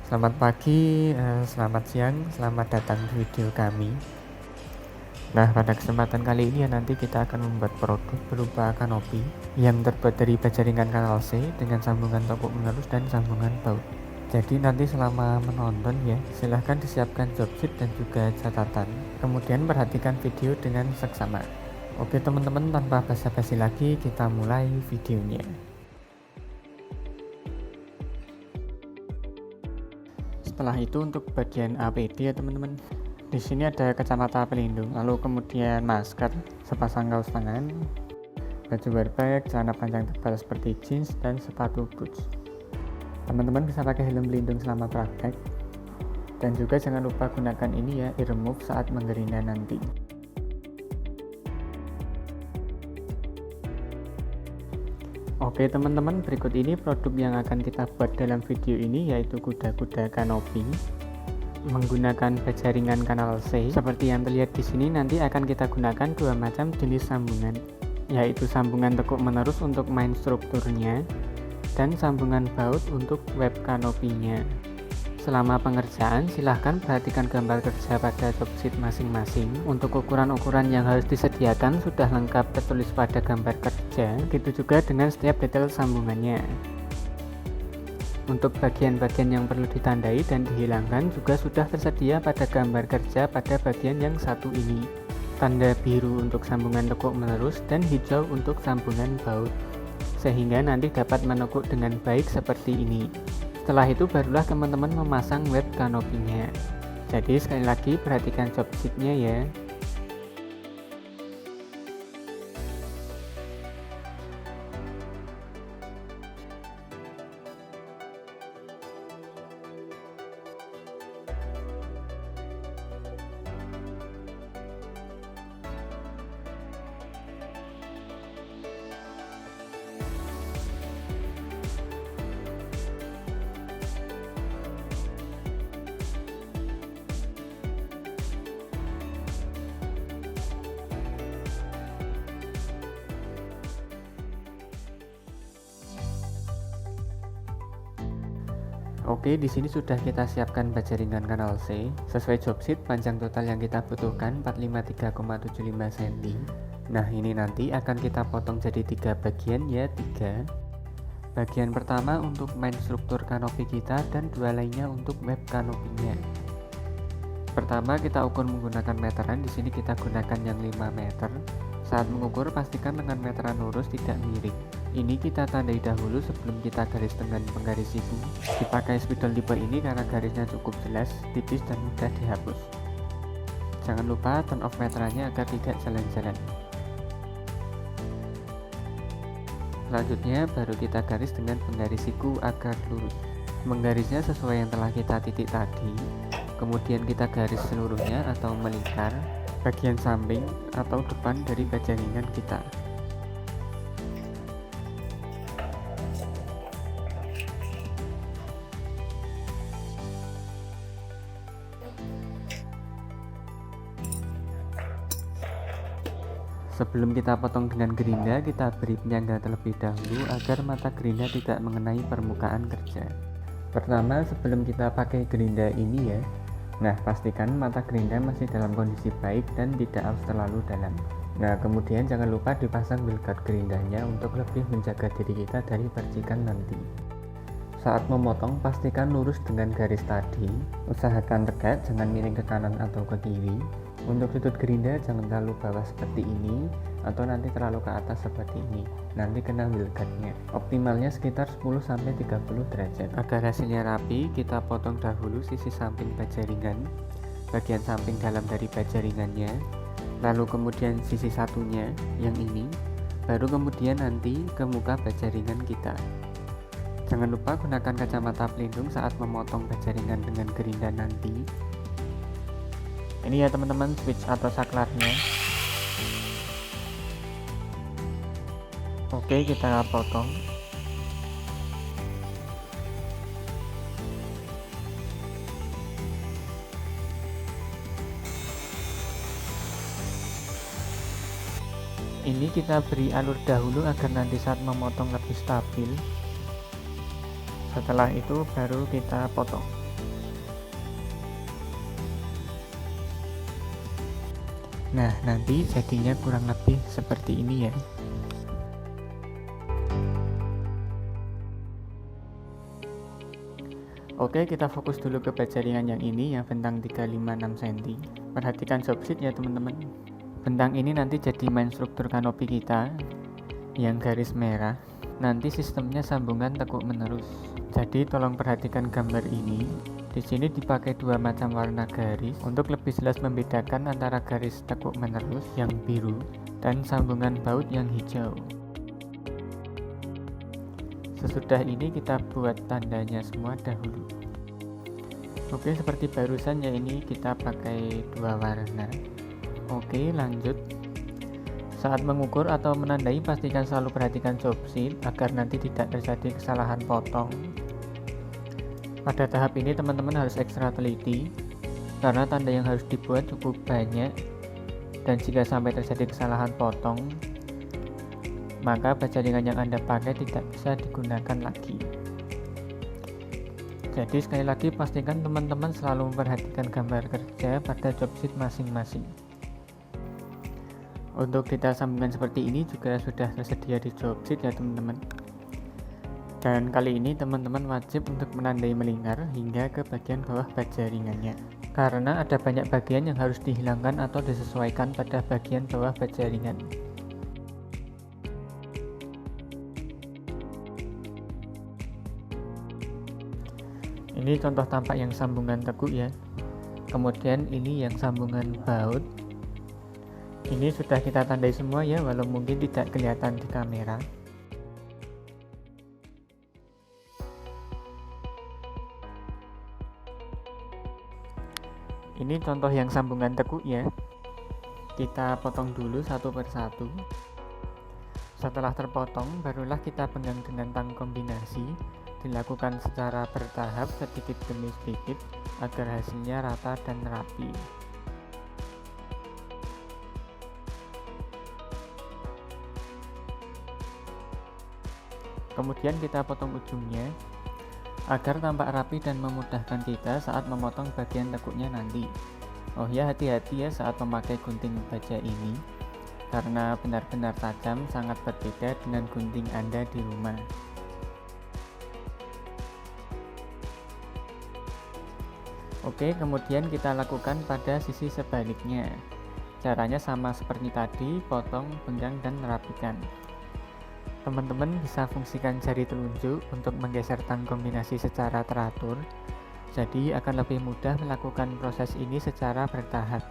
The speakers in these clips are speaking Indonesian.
Selamat pagi, selamat siang, selamat datang di video kami. Nah, pada kesempatan kali ini nanti kita akan membuat produk berupa kanopi yang terbuat dari baja ringan kanal C dengan sambungan tokok menerus dan sambungan baut. Jadi nanti selama menonton ya, silahkan disiapkan job sheet dan juga catatan. Kemudian perhatikan video dengan seksama. Oke teman-teman, tanpa basa-basi lagi kita mulai videonya. Setelah itu untuk bagian APD ya teman-teman. Di sini ada kacamata pelindung, lalu kemudian masker, sepasang kaos tangan, baju wearback, celana panjang tebal seperti jeans dan sepatu boots. Teman-teman bisa pakai helm pelindung selama praktek. Dan juga jangan lupa gunakan ini ya, ear remove saat menggerinda nanti. Oke teman-teman, berikut ini produk yang akan kita buat dalam video ini, yaitu kuda-kuda kanopi menggunakan baja ringan kanal C. Seperti yang terlihat di sini, nanti akan kita gunakan dua macam jenis sambungan, yaitu sambungan tekuk menerus untuk main strukturnya dan sambungan baut untuk web kanopinya. Selama pengerjaan, silahkan perhatikan gambar kerja pada job sheet masing-masing. Untuk ukuran-ukuran yang harus disediakan sudah lengkap tertulis pada gambar kerja, begitu juga dengan setiap detail sambungannya. Untuk bagian-bagian yang perlu ditandai dan dihilangkan juga sudah tersedia pada gambar kerja pada bagian yang satu ini. Tanda biru untuk sambungan tekuk menerus dan hijau untuk sambungan baut, sehingga nanti dapat menekuk dengan baik seperti ini. Setelah itu barulah teman-teman memasang web kanopinya. Jadi sekali lagi perhatikan job sheet-nya ya. Oke, di sini sudah kita siapkan baja ringan kanal C. Sesuai job sheet, panjang total yang kita butuhkan 453,75 cm. Nah, ini nanti akan kita potong jadi 3 bagian ya, 3. Bagian pertama untuk main struktur kanopi kita dan 2 lainnya untuk web kanopinya. Pertama kita ukur menggunakan meteran. Di sini kita gunakan yang 5 meter. Saat mengukur pastikan lengan meteran lurus, tidak miring. Ini kita tandai dahulu sebelum kita garis dengan penggaris siku. Dipakai spidol tipe ini karena garisnya cukup jelas, tipis dan mudah dihapus. Jangan lupa turn off meterannya agar tidak jalan-jalan. Selanjutnya baru kita garis dengan penggaris siku agar lurus. Menggarisnya sesuai yang telah kita titik tadi. Kemudian kita garis seluruhnya atau melingkar bagian samping atau depan dari baja ringan kita. Sebelum kita potong dengan gerinda, kita beri penyangga terlebih dahulu agar mata gerinda tidak mengenai permukaan kerja. Pertama, sebelum kita pakai gerinda ini ya, nah pastikan mata gerinda masih dalam kondisi baik dan tidak harus terlalu dalam. Nah kemudian jangan lupa dipasang wheel guard gerindanya untuk lebih menjaga diri kita dari percikan nanti. Saat memotong pastikan lurus dengan garis tadi, usahakan tegak, jangan miring ke kanan atau ke kiri. Untuk sudut gerinda jangan terlalu bawah seperti ini atau nanti terlalu ke atas seperti ini, nanti kena wheel guardnya. Optimalnya sekitar 10-30 derajat. Agar hasilnya rapi, kita potong dahulu sisi samping baja ringan, bagian samping dalam dari baja ringannya, lalu kemudian sisi satunya yang ini, baru kemudian nanti ke muka baja ringan kita. Jangan lupa gunakan kacamata pelindung saat memotong baja ringan dengan gerinda nanti. Ini ya teman-teman switch atau saklarnya. Oke, kita potong. Ini kita beri alur dahulu agar nanti saat memotong lebih stabil. Setelah itu baru kita potong. Nah, nanti jadinya kurang lebih seperti ini ya. Oke, kita fokus dulu ke baja ringan yang ini yang bentang 356 cm. Perhatikan job sheet ya teman-teman. Bentang ini nanti jadi main struktur kanopi kita yang garis merah. Nanti sistemnya sambungan tekuk menerus. Jadi tolong perhatikan gambar ini. Di sini dipakai dua macam warna garis untuk lebih jelas membedakan antara garis tekuk menerus yang biru dan sambungan baut yang hijau. Sesudah ini kita buat tandanya semua dahulu. Oke, seperti barusan ya, ini kita pakai dua warna. Oke, lanjut. Saat mengukur atau menandai pastikan selalu perhatikan job sheet agar nanti tidak terjadi kesalahan potong. Pada tahap ini teman-teman harus ekstra teliti karena tanda yang harus dibuat cukup banyak, dan jika sampai terjadi kesalahan potong, maka baja ringan yang Anda pakai tidak bisa digunakan lagi. Jadi sekali lagi pastikan teman-teman selalu memperhatikan gambar kerja pada job sheet masing-masing. Untuk detail sambungan seperti ini juga sudah tersedia di job sheet ya teman-teman. Dan kali ini teman-teman wajib untuk menandai melingkar hingga ke bagian bawah baja ringannya, karena ada banyak bagian yang harus dihilangkan atau disesuaikan pada bagian bawah baja ringan. Ini contoh tampak yang sambungan tekuk ya. Kemudian ini yang sambungan baut. Ini sudah kita tandai semua ya, walau mungkin tidak kelihatan di kamera. Ini contoh yang sambungan tekuk ya. Kita potong dulu satu persatu. Setelah terpotong, barulah kita penggang dengan tang kombinasi. Dilakukan secara bertahap sedikit demi sedikit agar hasilnya rata dan rapi. Kemudian kita potong ujungnya agar tampak rapi dan memudahkan kita saat memotong bagian tekuknya nanti. Oh ya, hati-hati ya saat memakai gunting baja ini, karena benar-benar tajam, sangat berbeda dengan gunting Anda di rumah. Oke, kemudian kita lakukan pada sisi sebaliknya. Caranya sama seperti tadi, potong, penggang, dan rapikan. Teman-teman bisa fungsikan jari telunjuk untuk menggeser tang kombinasi secara teratur, jadi akan lebih mudah melakukan proses ini secara bertahap.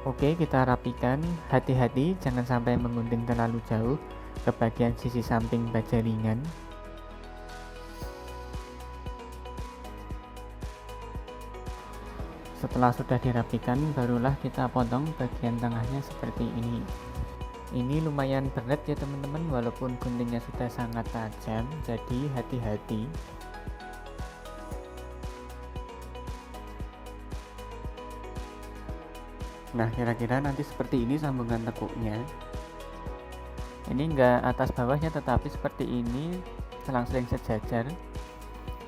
Oke, kita rapikan. Hati-hati jangan sampai menggunting terlalu jauh ke bagian sisi samping baja ringan. Setelah sudah dirapikan, barulah kita potong bagian tengahnya seperti ini. Ini lumayan berat ya teman-teman, walaupun guntingnya sudah sangat tajam, jadi hati-hati. Nah, kira-kira nanti seperti ini sambungan tekuknya. Ini enggak atas bawahnya, tetapi seperti ini selang-seling sejajar.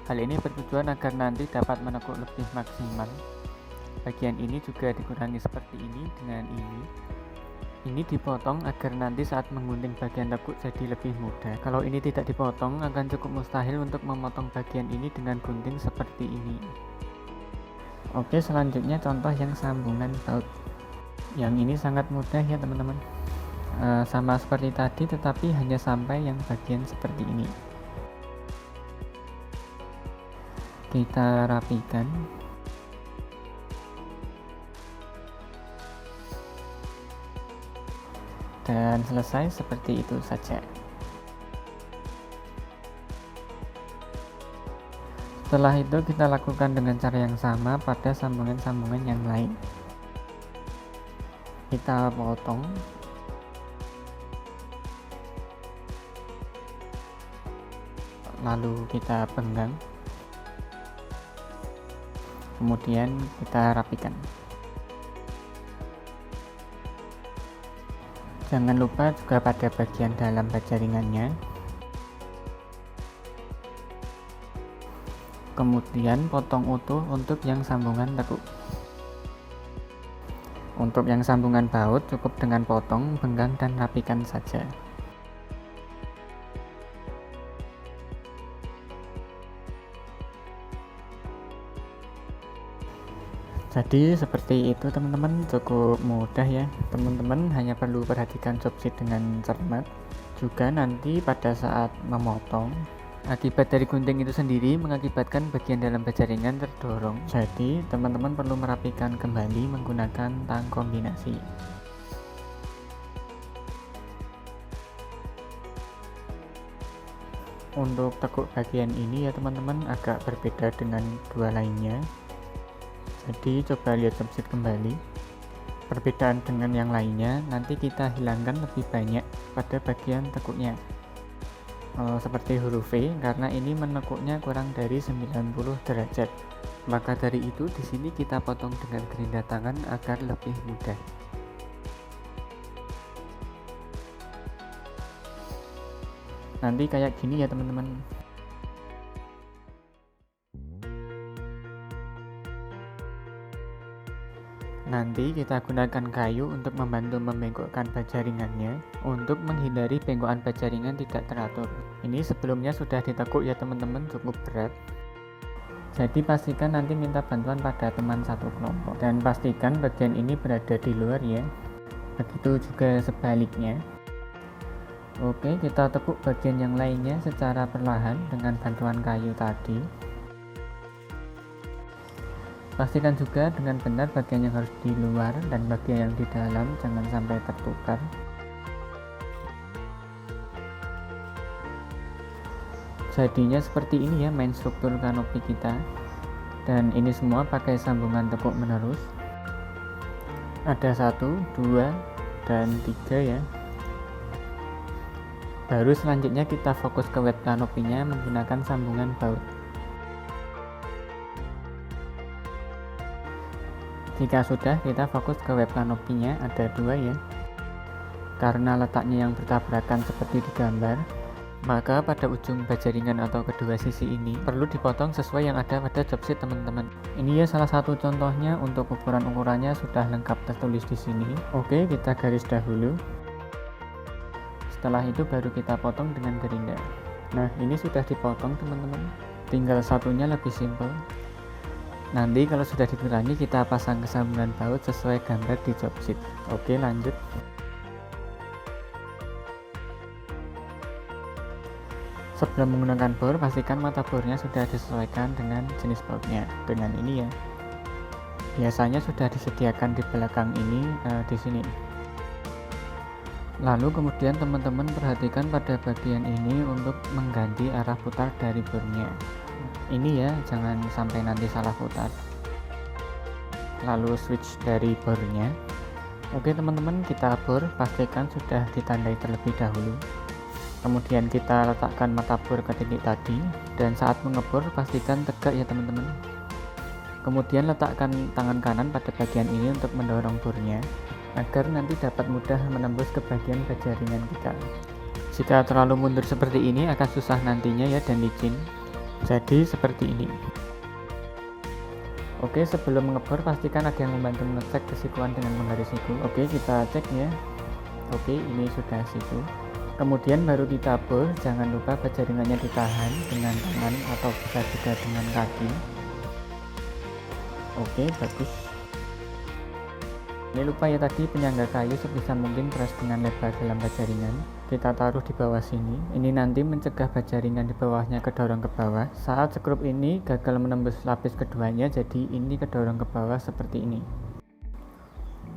Hal ini bertujuan agar nanti dapat menekuk lebih maksimal. Bagian ini juga dikurangi seperti ini dengan ini. Ini dipotong agar nanti saat menggunting bagian tekuk jadi lebih mudah. Kalau ini tidak dipotong, akan cukup mustahil untuk memotong bagian ini dengan gunting seperti ini. Oke, selanjutnya contoh yang sambungan baut. Yang ini sangat mudah ya teman-teman. Sama seperti tadi, tetapi hanya sampai yang bagian seperti ini. Kita rapikan. Dan selesai seperti itu saja. Setelah itu kita lakukan dengan cara yang sama pada sambungan-sambungan yang lain. Kita potong. Lalu kita penggang. kemudian kita rapikan. Jangan lupa juga pada bagian dalam baja ringannya. Kemudian potong utuh untuk yang sambungan tekuk. Untuk yang sambungan baut cukup dengan potong, benggang, dan rapikan saja. Jadi seperti itu teman-teman, cukup mudah ya. Teman-teman hanya perlu perhatikan jobsit dengan cermat. Juga nanti pada saat memotong, akibat dari gunting itu sendiri mengakibatkan bagian dalam baja ringan terdorong. Jadi teman-teman perlu merapikan kembali menggunakan tang kombinasi. Untuk tekuk bagian ini ya teman-teman agak berbeda dengan dua lainnya. Jadi coba lihat jobsit kembali. Perbedaan dengan yang lainnya nanti kita hilangkan lebih banyak pada bagian tekuknya. Seperti huruf V, karena ini menekuknya kurang dari 90 derajat. Maka dari itu di sini kita potong dengan gerinda tangan agar lebih mudah. Nanti kayak gini ya teman-teman. Nanti kita gunakan kayu untuk membantu membengkokkan baja ringannya untuk menghindari bengkokan baja ringan tidak teratur. Ini sebelumnya sudah ditekuk ya teman-teman, cukup berat. Jadi pastikan nanti minta bantuan pada teman satu kelompok dan pastikan bagian ini berada di luar ya. Begitu juga sebaliknya. Oke, kita tekuk bagian yang lainnya secara perlahan dengan bantuan kayu tadi. Pastikan juga dengan benar bagian yang harus di luar dan bagian yang di dalam jangan sampai tertukar. Jadinya seperti ini ya main struktur kanopi kita. Dan ini semua pakai sambungan tekuk menerus. Ada 1, 2, dan 3 ya. Baru selanjutnya kita fokus ke web kanopinya menggunakan sambungan baut. Jika sudah, kita fokus ke web kanopinya, ada 2 ya. Karena letaknya yang bertabrakan seperti di gambar, maka pada ujung baja ringan atau kedua sisi ini perlu dipotong sesuai yang ada pada jobsit teman-teman. Ini ya salah satu contohnya, untuk ukuran-ukurannya sudah lengkap tertulis di sini. Oke, kita garis dahulu. Setelah itu baru kita potong dengan gerinda. Nah, ini sudah dipotong teman-teman. Tinggal satunya lebih simpel. Nanti kalau sudah dikurangi kita pasang ke sambungan baut sesuai gambar di jobsit. Oke, lanjut. Sebelum menggunakan bor, pastikan mata bornya sudah disesuaikan dengan jenis bautnya. Dengan ini ya. Biasanya sudah disediakan di belakang ini, di sini. Lalu kemudian teman-teman perhatikan pada bagian ini untuk mengganti arah putar dari bornya. Ini ya, jangan sampai nanti salah putar. Lalu switch dari bornya. Oke teman-teman, kita bor, pastikan sudah ditandai terlebih dahulu. Kemudian kita letakkan mata bor ke titik tadi, dan saat mengebor pastikan tegak ya teman-teman. Kemudian letakkan tangan kanan pada bagian ini untuk mendorong bornya, agar nanti dapat mudah menembus ke bagian baja ringan kita. Jika terlalu mundur seperti ini akan susah nantinya ya dan licin. Jadi seperti ini. Oke, sebelum mengebor pastikan ada yang membantu mengecek kesikuan dengan menggaris siku. Oke, kita cek ya. Oke, ini sudah siku. Kemudian baru kita bor, jangan lupa baja ringannya ditahan dengan tangan atau bisa juga dengan kaki. Oke, bagus. Ini lupa ya tadi, penyangga kayu sebisa mungkin keras dengan lebar dalam baja ringan. Kita taruh di bawah sini. Ini nanti mencegah baja ringan di bawahnya kedorong ke bawah. Saat skrup ini gagal menembus lapis keduanya, jadi ini kedorong ke bawah seperti ini.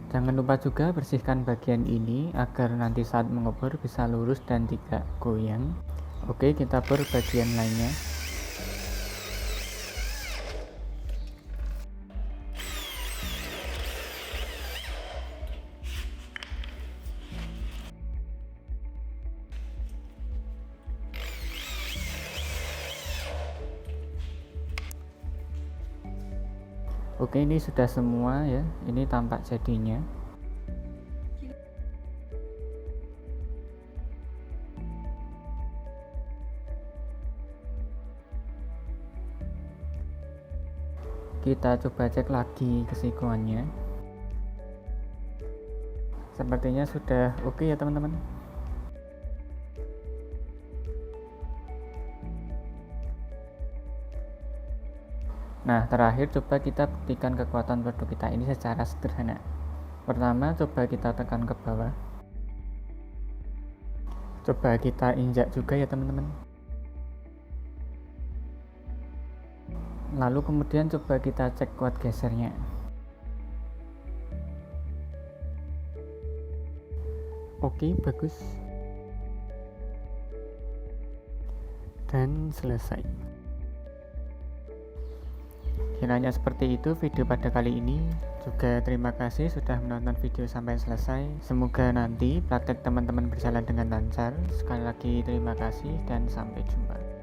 Jangan lupa juga bersihkan bagian ini agar nanti saat mengebor bisa lurus dan tidak goyang. Oke, kita bor bagian lainnya. Oke, ini sudah semua ya, ini tampak jadinya. Kita coba cek lagi kesikoannya. Sepertinya sudah oke ya teman-teman. Nah, terakhir coba kita buktikan kekuatan produk kita ini secara sederhana. Pertama, coba kita tekan ke bawah. Coba kita injak juga ya teman-teman. Lalu kemudian coba kita cek kuat gesernya. Oke, bagus. Dan selesai. Kiranya seperti itu video pada kali ini. Juga terima kasih sudah menonton video sampai selesai. Semoga nanti praktek teman-teman berjalan dengan lancar. Sekali lagi terima kasih dan sampai jumpa.